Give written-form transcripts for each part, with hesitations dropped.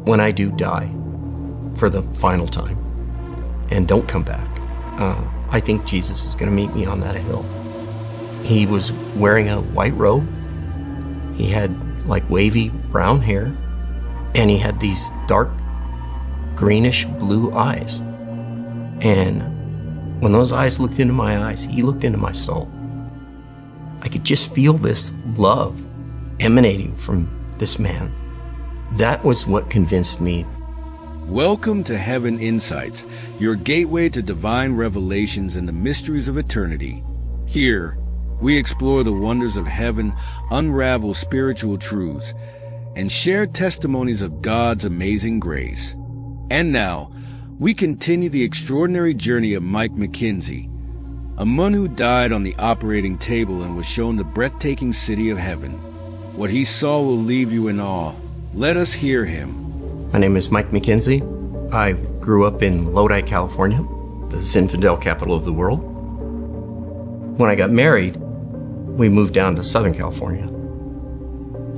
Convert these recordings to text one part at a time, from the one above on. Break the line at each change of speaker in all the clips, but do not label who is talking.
when I do die for the final time and don't come back, I think Jesus is going to meet me on that hill. He was wearing a white robe. He had like wavy brown hair, and he had these dark greenish blue eyes. And when those eyes looked into my eyes, he looked into my soul. I could just feel this love emanating from this man. That was what convinced me.
Welcome to Heaven Insights, your gateway to divine revelations and the mysteries of eternity. Here, we explore the wonders of heaven, unravel spiritual truths, and share testimonies of God's amazing grace. And now, we continue the extraordinary journey of Mike Mekinsey, a man who died on the operating table and was shown the breathtaking city of heaven. What he saw will leave you in awe. Let us hear him.
My name is Mike Mekinsey. I grew up in Lodi, California, the Zinfandel capital of the world. When I got married, we moved down to Southern California.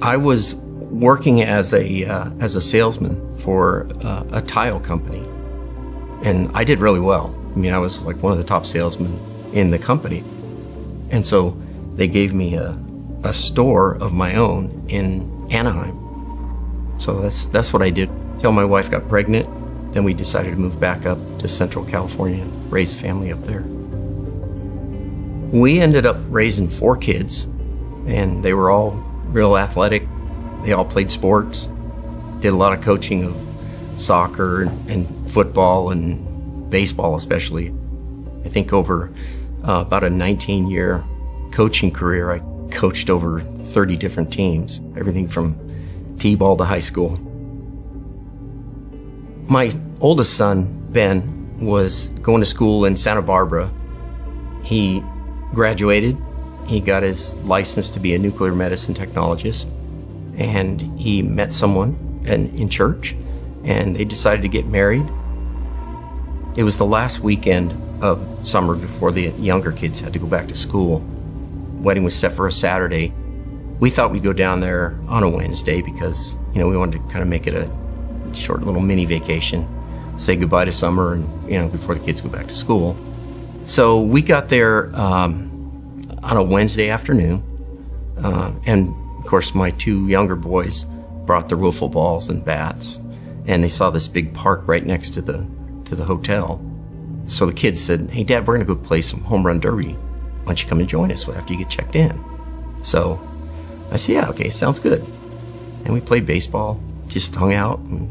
I was working as a salesman for a tile company, and I did really well. I mean, I was like one of the top salesmen in the company, and so they gave me a store of my own in Anaheim. So that's what I did till my wife got pregnant. Then we decided to move back up to Central California and raise a family up there. We ended up raising 4 kids, and they were all real athletic. They all played sports, did a lot of coaching of soccer and football and baseball especially. I think over about a 19-year coaching career, I coached over 30 different teams, everything from T-ball to high school. My oldest son, Ben, was going to school in Santa Barbara. He graduated. He got his license to be a nuclear medicine technologist, and he met someone in church, and they decided to get married. It was the last weekend of summer before the younger kids had to go back to school. Wedding was set for a Saturday. We thought we'd go down there on a Wednesday because, we wanted to kind of make it a short little mini vacation, say goodbye to summer and, before the kids go back to school. So we got there on a Wednesday afternoon, and of course my 2 younger boys brought their wiffle balls and bats, and they saw this big park right next to the hotel. So the kids said, "Hey Dad, we're gonna go play some home run derby. Why don't you come and join us after you get checked in?" So I said, "Yeah, okay, sounds good." And we played baseball, just hung out and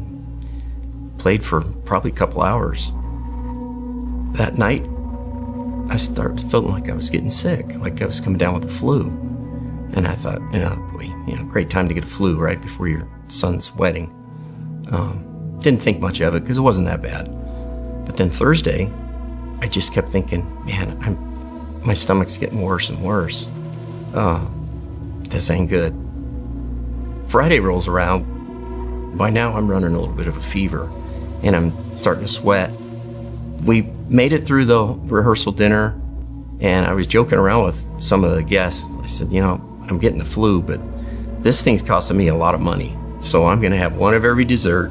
played for probably a couple hours. That night, I started feeling like I was getting sick, like I was coming down with the flu. And I thought, great time to get a flu right before your son's wedding. Didn't think much of it because it wasn't that bad. But then Thursday, I just kept thinking, man, my stomach's getting worse and worse. This ain't good. Friday rolls around. By now I'm running a little bit of a fever and I'm starting to sweat. We made it through the rehearsal dinner, and I was joking around with some of the guests. I said, I'm getting the flu, but this thing's costing me a lot of money. So I'm gonna have one of every dessert.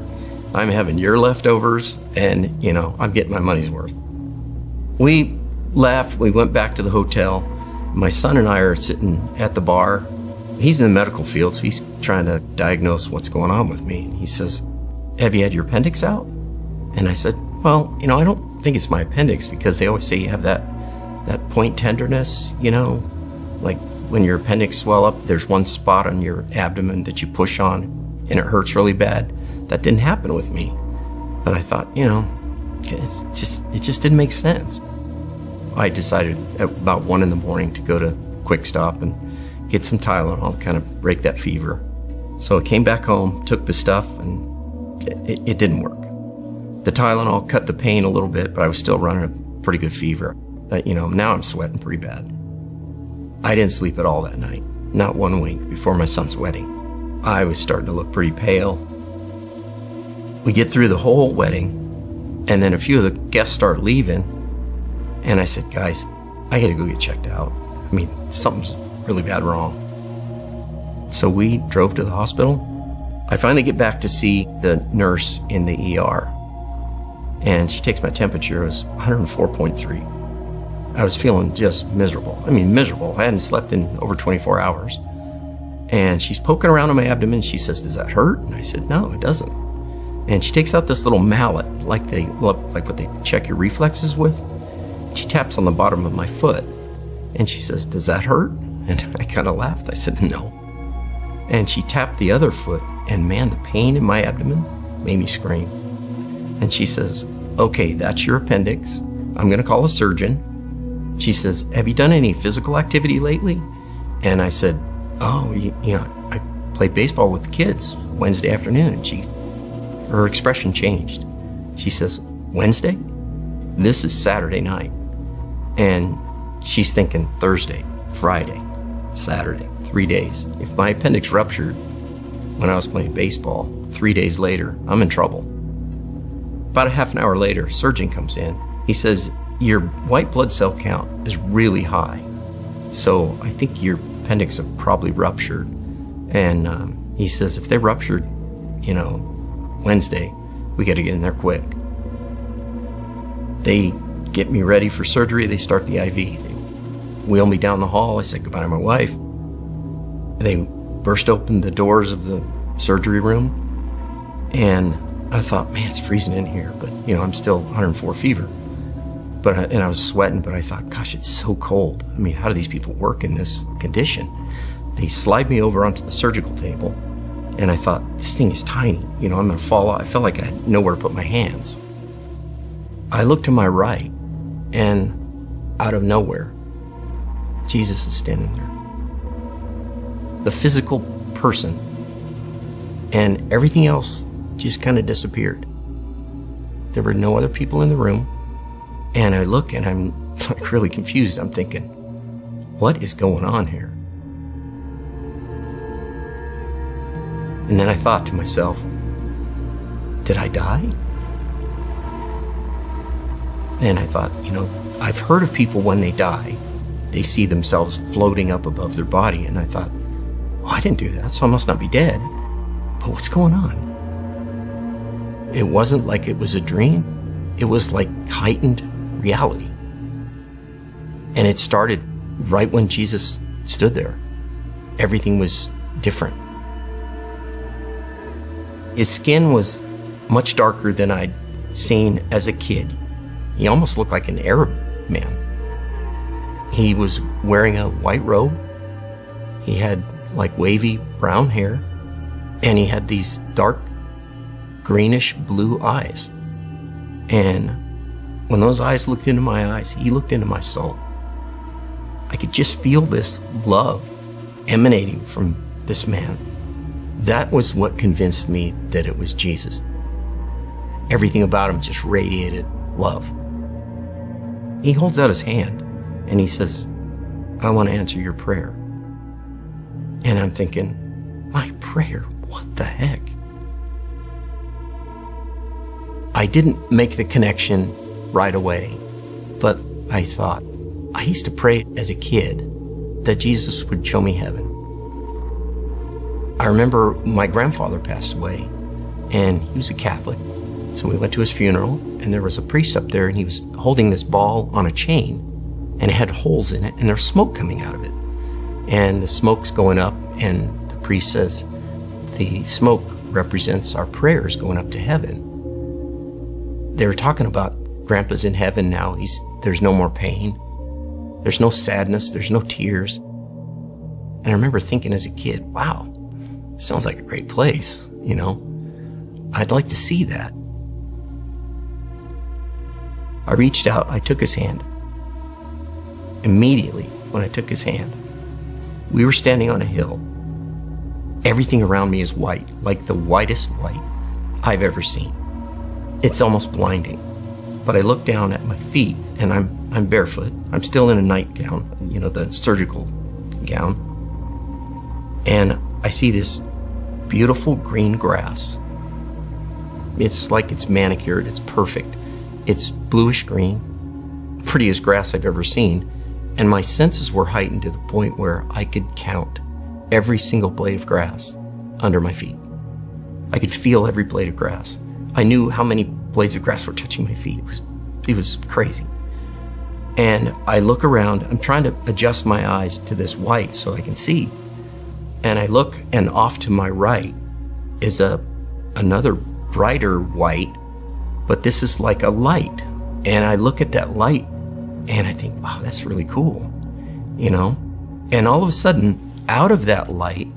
I'm having your leftovers, and I'm getting my money's worth. We left, we went back to the hotel. My son and I are sitting at the bar. He's in the medical field, so he's trying to diagnose what's going on with me. He says, "Have you had your appendix out?" And I said, "Well, I don't think it's my appendix because they always say you have that point tenderness, like when your appendix swell up, there's one spot on your abdomen that you push on and it hurts really bad." That didn't happen with me. But I thought, it just didn't make sense. I decided at about 1 a.m. to go to Quick Stop and get some Tylenol, kind of break that fever. So I came back home, took the stuff, and it didn't work. The Tylenol cut the pain a little bit, but I was still running a pretty good fever. But, now I'm sweating pretty bad. I didn't sleep at all that night, not 1 week before my son's wedding. I was starting to look pretty pale. We get through the whole wedding, and then a few of the guests start leaving, and I said, "Guys, I gotta go get checked out. Something's really bad wrong." So we drove to the hospital, I finally get back to see the nurse in the ER, and she takes my temperature. It was 104.3. I was feeling just miserable. I mean, miserable. I hadn't slept in over 24 hours. And she's poking around on my abdomen. She says, "Does that hurt?" And I said, "No, it doesn't." And she takes out this little mallet, like what they check your reflexes with. She taps on the bottom of my foot, and she says, "Does that hurt?" And I kind of laughed. I said, "No." And she tapped the other foot, and man, the pain in my abdomen made me scream. And she says, "Okay, that's your appendix. I'm going to call a surgeon." She says, "Have you done any physical activity lately?" And I said, "Oh, I played baseball with the kids Wednesday afternoon." And her expression changed. She says, "Wednesday? This is Saturday night." And she's thinking Thursday, Friday, Saturday, 3 days. If my appendix ruptured when I was playing baseball, 3 days later, I'm in trouble. About a half an hour later, a surgeon comes in. He says, "Your white blood cell count is really high. So I think your appendix have probably ruptured." And he says, "If they ruptured, Wednesday, we got to get in there quick." They get me ready for surgery. They start the IV. They wheel me down the hall. I say goodbye to my wife. They burst open the doors of the surgery room. And I thought, man, it's freezing in here. But, I'm still 104 fever. And I was sweating, but I thought, gosh, it's so cold. I mean, how do these people work in this condition? They slide me over onto the surgical table, and I thought, this thing is tiny. I'm going to fall off. I felt like I had nowhere to put my hands. I looked to my right, and out of nowhere, Jesus is standing there. The physical person, and everything else just kind of disappeared. There were no other people in the room. And I look and I'm like really confused. I'm thinking, what is going on here? And then I thought to myself, did I die? And I thought, I've heard of people when they die, they see themselves floating up above their body. And I thought, well, I didn't do that, so I must not be dead. But what's going on? It wasn't like it was a dream. It was like heightened reality. And it started right when Jesus stood there. Everything was different. His skin was much darker than I'd seen as a kid. He almost looked like an Arab man. He was wearing a white robe. He had like wavy brown hair, and he had these dark greenish blue eyes. And when those eyes looked into my eyes, he looked into my soul. I could just feel this love emanating from this man. That was what convinced me that it was Jesus. Everything about him just radiated love. He holds out his hand and he says, "I want to answer your prayer." And I'm thinking, my prayer? What the heck? I didn't make the connection right away, but I thought, I used to pray as a kid that Jesus would show me heaven. I remember my grandfather passed away, and he was a Catholic, so we went to his funeral, and there was a priest up there, and he was holding this ball on a chain, and it had holes in it, and there's smoke coming out of it. And the smoke's going up, and the priest says, the smoke represents our prayers going up to heaven. They were talking about Grandpa's in heaven now. There's no more pain. There's no sadness. There's no tears. And I remember thinking as a kid, wow, sounds like a great place, I'd like to see that. I reached out, I took his hand. Immediately, when I took his hand, we were standing on a hill. Everything around me is white, like the whitest white I've ever seen. It's almost blinding. But I look down at my feet, and I'm barefoot. I'm still in a nightgown, the surgical gown. And I see this beautiful green grass. It's like it's manicured, it's perfect. It's bluish green, prettiest grass I've ever seen. And my senses were heightened to the point where I could count every single blade of grass under my feet. I could feel every blade of grass. I knew how many blades of grass were touching my feet. It was crazy. And I look around, I'm trying to adjust my eyes to this white so I can see. And I look, and off to my right is another brighter white, but this is like a light. And I look at that light and I think, wow, that's really cool, you know? And all of a sudden, out of that light,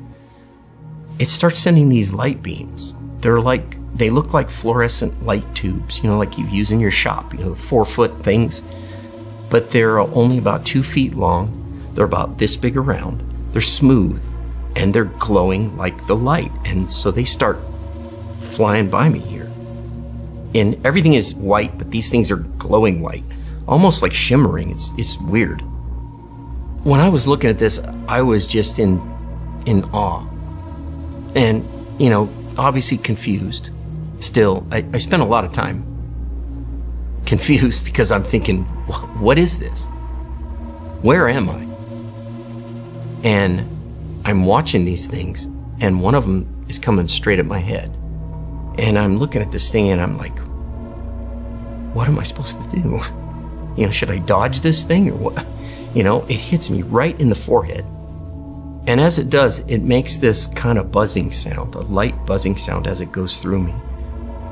it starts sending these light beams. They look like fluorescent light tubes, you know, like you use in your shop, you know, the 4-foot things. But they're only about 2 feet long. They're about this big around. They're smooth, and they're glowing like the light. And so they start flying by me here. And everything is white, but these things are glowing white, almost like shimmering. It's weird. When I was looking at this, I was just in awe. And, you know, obviously confused. Still, I spent a lot of time confused because I'm thinking, what is this? Where am I? And I'm watching these things, and one of them is coming straight at my head. And I'm looking at this thing and I'm like, what am I supposed to do? You know, should I dodge this thing or what? You know, it hits me right in the forehead. And as it does, it makes this kind of buzzing sound, a light buzzing sound as it goes through me.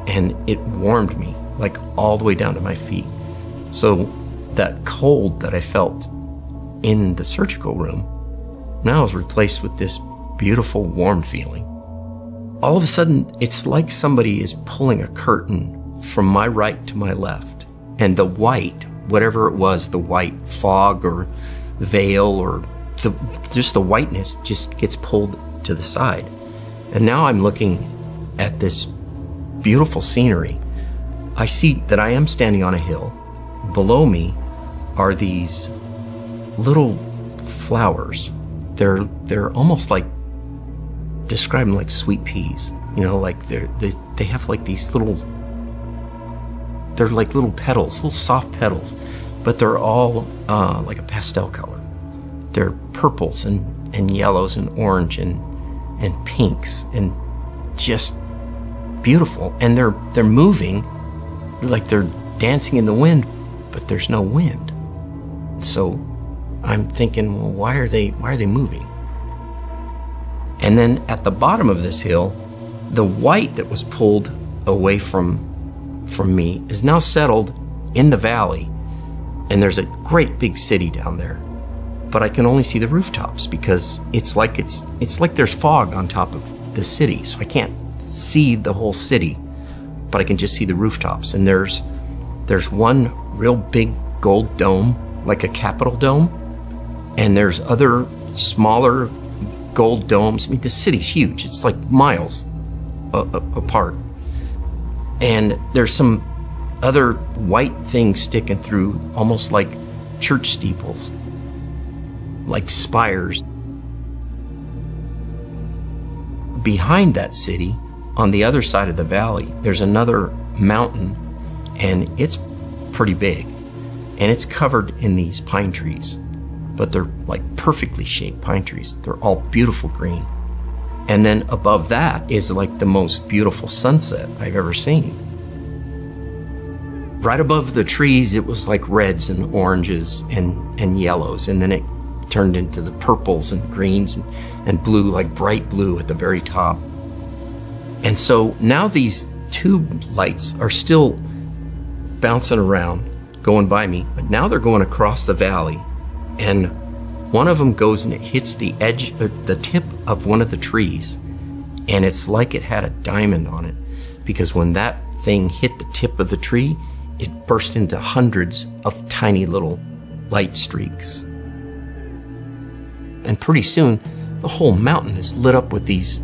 And it warmed me, like all the way down to my feet. So that cold that I felt in the surgical room now is replaced with this beautiful warm feeling. All of a sudden, it's like somebody is pulling a curtain from my right to my left. And the white, whatever it was, the white fog or veil or just the whiteness just gets pulled to the side. And now I'm looking at this beautiful scenery. I see that I am standing on a hill. Below me are these little flowers. They're almost like, describe them like sweet peas. You know, like they have like these little, they're like little petals, little soft petals, but they're all like a pastel color. They're purples and yellows and orange and pinks and just beautiful. And they're moving like they're dancing in the wind, but there's no wind. So I'm thinking, well, why are they moving? And then at the bottom of this hill, the white that was pulled away from me is now settled in the valley. And there's a great big city down there. But I can only see the rooftops because it's like there's fog on top of the city. So I can't see the whole city, but I can just see the rooftops. And there's one real big gold dome, like a Capitol dome. And there's other smaller gold domes. I mean, the city's huge. It's like miles apart. And there's some other white things sticking through, almost like church steeples, like spires. Behind that city, on the other side of the valley, there's another mountain, and it's pretty big. And it's covered in these pine trees, but they're like perfectly shaped pine trees. They're all beautiful green. And then above that is like the most beautiful sunset I've ever seen. Right above the trees, it was like reds and oranges and yellows, and then it turned into the purples and greens and blue, like bright blue at the very top. And so now these tube lights are still bouncing around, going by me, but now they're going across the valley, and one of them goes and it hits the edge, the tip of one of the trees, and it's like it had a diamond on it, because when that thing hit the tip of the tree, it burst into hundreds of tiny little light streaks. And pretty soon, the whole mountain is lit up with these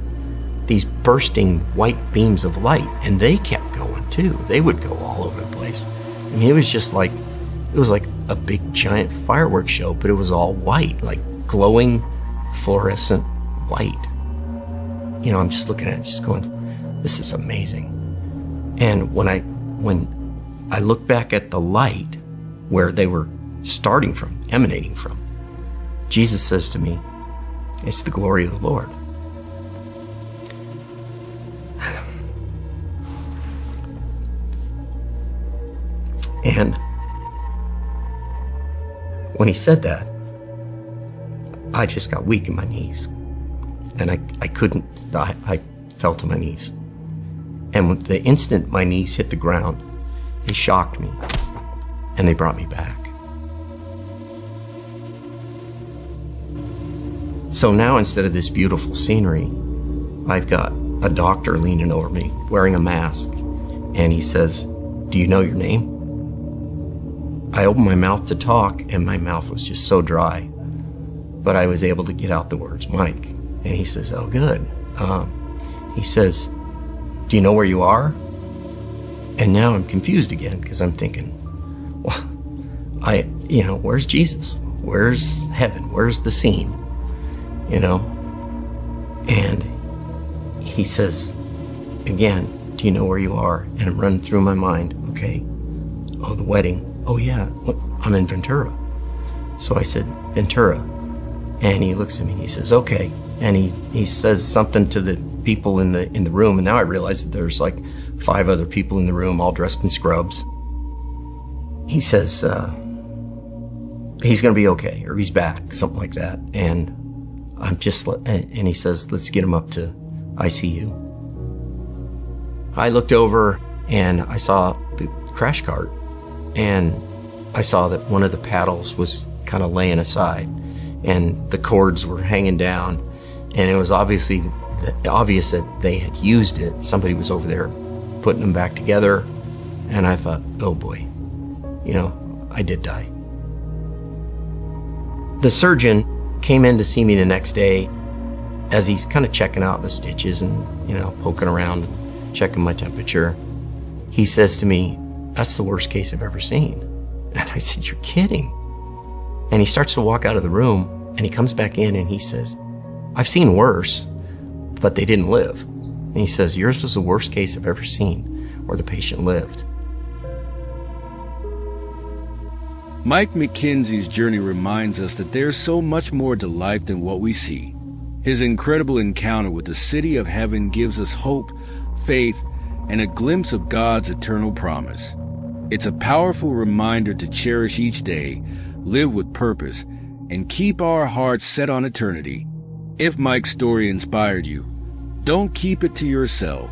bursting white beams of light, and they kept going too. They would go all over the place. I mean, it was like a big giant fireworks show, but it was all white, like glowing fluorescent white. You know, I'm just looking at it, just going, this is amazing. And when I look back at the light where they were starting from, emanating from, Jesus says to me, it's the glory of the Lord. And when he said that, I just got weak in my knees. And I fell to my knees. And with the instant my knees hit the ground, they shocked me and they brought me back. So now instead of this beautiful scenery, I've got a doctor leaning over me wearing a mask, and he says, "Do you know your name?" I opened my mouth to talk and my mouth was just so dry, but I was able to get out the words, "Mike." And he says, "Oh, good." He says, "Do you know where you are?" And now I'm confused again because I'm thinking, well, where's Jesus? Where's heaven? Where's the scene? And he says, again, "Do you know where you are?" And I'm running through my mind, okay, oh, the wedding. Oh yeah, look, I'm in Ventura. So I said, "Ventura." And he looks at me and he says, "Okay." And he says something to the people in the room, and now I realize that there's like 5 other people in the room, all dressed in scrubs. He says, he's gonna be okay, or he's back, something like that. And and he says, "Let's get him up to ICU." I looked over and I saw the crash cart, and I saw that one of the paddles was kind of laying aside and the cords were hanging down, and it was obvious that they had used it. Somebody was over there putting them back together, and I thought, oh boy, I did die. The surgeon came in to see me the next day as he's kind of checking out the stitches and, poking around, checking my temperature. He says to me, "That's the worst case I've ever seen." And I said, "You're kidding." And he starts to walk out of the room, and he comes back in and he says, "I've seen worse, but they didn't live." And he says, "Yours was the worst case I've ever seen where the patient lived."
Mike McKinsey's journey reminds us that there's so much more to life than what we see. His incredible encounter with the city of heaven gives us hope, faith, and a glimpse of God's eternal promise. It's a powerful reminder to cherish each day, live with purpose, and keep our hearts set on eternity. If Mike's story inspired you, don't keep it to yourself.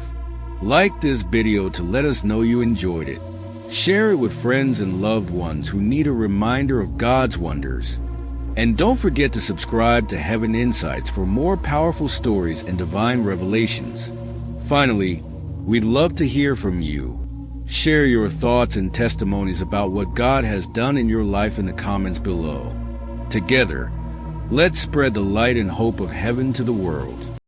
Like this video to let us know you enjoyed it. Share it with friends and loved ones who need a reminder of God's wonders. And don't forget to subscribe to Heaven Insights for more powerful stories and divine revelations. Finally, we'd love to hear from you. Share your thoughts and testimonies about what God has done in your life in the comments below. Together, let's spread the light and hope of heaven to the world.